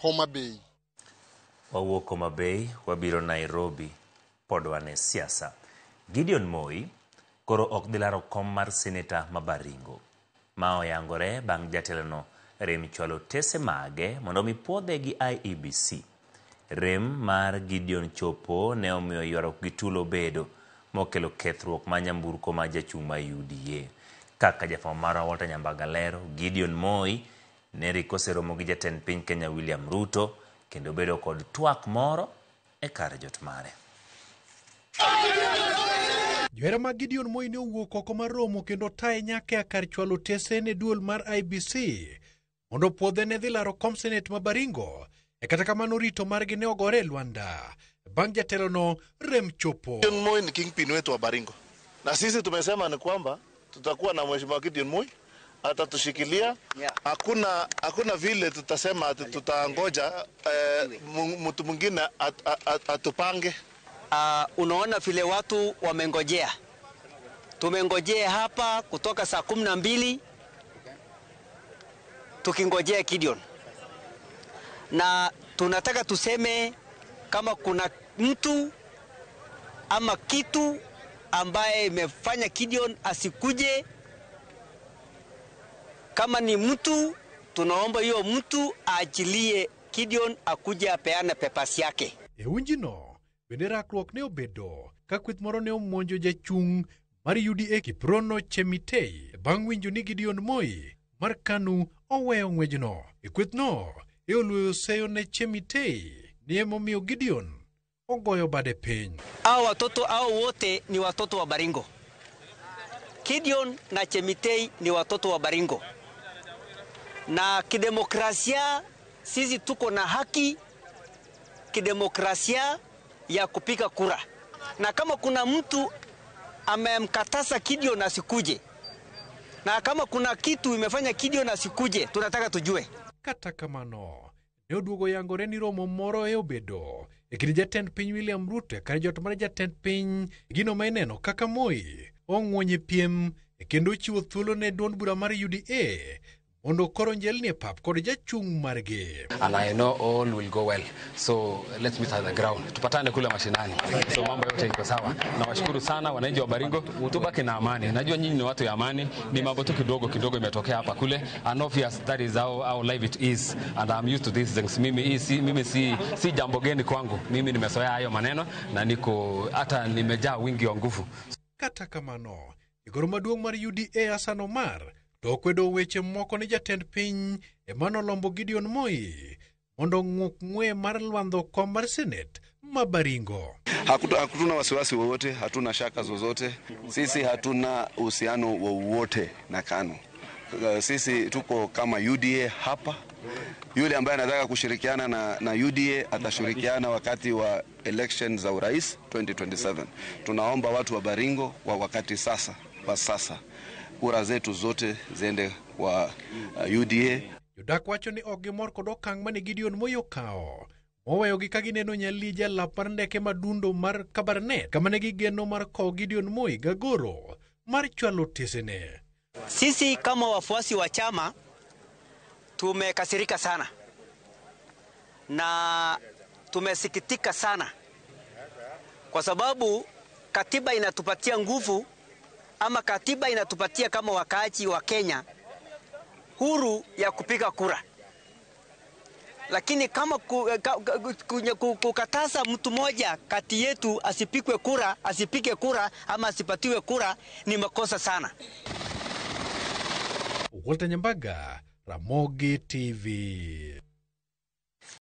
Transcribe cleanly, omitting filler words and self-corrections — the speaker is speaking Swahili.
Homa Bay. Wawuok Homa Bay, wabiro Nairobi, pod wane siasa. Gideon Moi koro ok dilaro kom mar seneta ma Baringo. Ma oyangore bang' jatelono rem chwalo tese mage mondo mi puodhe gi IEBC. Rem mar Gideon chopo ne omiyo ywaruok gi tulo bedo mokelo kethruok ma nyamburko ma jachung' ma UDA. Kaka jafwambo mar Walter Nyambaga lero, Gideon Moi ne riko seromo gi jatend piny Kenya William Ruto kendo bedo kod twak moro e kar jot mare. Johera mag Gideon Moi ne owuok oko mar romo kendo tae nyaka kar chwalo tese ne duol mar IEBC mondo puodhe ne dhi laro kom senet ma Baringo. Kata kamano rito margi ne ogore Luanda bang' jatelono rem chopo. Gideon Moi ni kingpin wetu wa Baringo, na sisi tumesema ni kwamba tutakuwa na mheshimiwa Gideon Moi atatushikilia. Hakuna vile tutasema tutangoja mtu mwingine atupange. Unaona vile watu wamengojea. Tumengojea hapa kutoka saa 12 tukingojea Gideon. Na tunataka tuseme kama kuna mtu ama kitu ambaye imefanya Gideon asikuje. Kama ni mtu, tunaomba hiyo mtu aachilie Gideon akuje apeane papers yake. Eunjino bende rakruok ne obedo ka kweth moro ne omonjo jachung' mar UDA Kiprono Chemitei bang' winjo ni Gideon Moi mar KANU oweyo ng'wejno. Kwethno oluoyo seyo ne Chemitei ni emomiyo Gideon ogoyo bade piny. Watoto wote ni watoto wa Baringo. Gideon na Chemitei ni watoto wa Baringo. Na kidemokrasia sisi tuko na haki kidemokrasia ya kupiga kura. Na kama kuna mtu amemkataza Gideon asikuje, na kama kuna kitu imefanya Gideon asikuje, tunataka tujue. Kata kamano ne oduogo yangore ni romo moro e obedo kind jatend piny William Ruto kar jot mar jatend piny gino ma ineno kaka Moi ong'wonye piem kendo chiwo thuolo ne duond bura mar UDA mondo koro njelni pap kod jachung' margi. And I know all will go well. So let's meet at the ground. Tupatane kule mashinani. So mambo yote iko sawa. Nawashukuru sana wananchi wa Baringo. Tubaki na amani. Najua nyinyi ni watu ya amani. Ni mambo tu kidogo imetokea hapa kule. And obvious that is how life it is. And I'm used to these things. Mimi si jambo geni kwangu. Mimi nimezoea hayo maneno na niko hata nimejaa wingi wa nguvu. Kata kamano, igoro maduong' mar UDA Hassan Omar to kwedo weche moko ni jatend piny Emmanuel Lombo Gideon Moi mondo ng'uk ng'we mar lwandho kom mar Senate ma Baringo. Hatuna wasiwasi wowote, hatuna shaka zozote. Sisi hatuna uhusiano wowote na KANU. Sisi tuko kama UDA hapa. Yule ambaye anataka kushirikiana na UDA atashirikiana wakati wa election za urais 2027. Tunaomba watu wa Baringo wa wakati sasa kura zetu zote ziende kwa UDA. Jodak wacho ni ok gimor kod okang' mane Gideon Moi okawo moweyogi ka gineno nyalija lap mar ndeke madundo mar Kabarnet kama ne gigeno mar kowo Gideon Moi gagoro mar chwalo tesene. Sisi kama wafuasi wa chama tumekasirika sana na tumesikitika sana kwa sababu katiba inatupatia nguvu ama katiba inatupatia kama wakaaji wa Kenya huru ya kupiga kura. Lakini kama kukataza mtu moja kati yetu asipige kura ama asipatiwe kura ni makosa sana. Walter Nyambaga, Ramogi TV.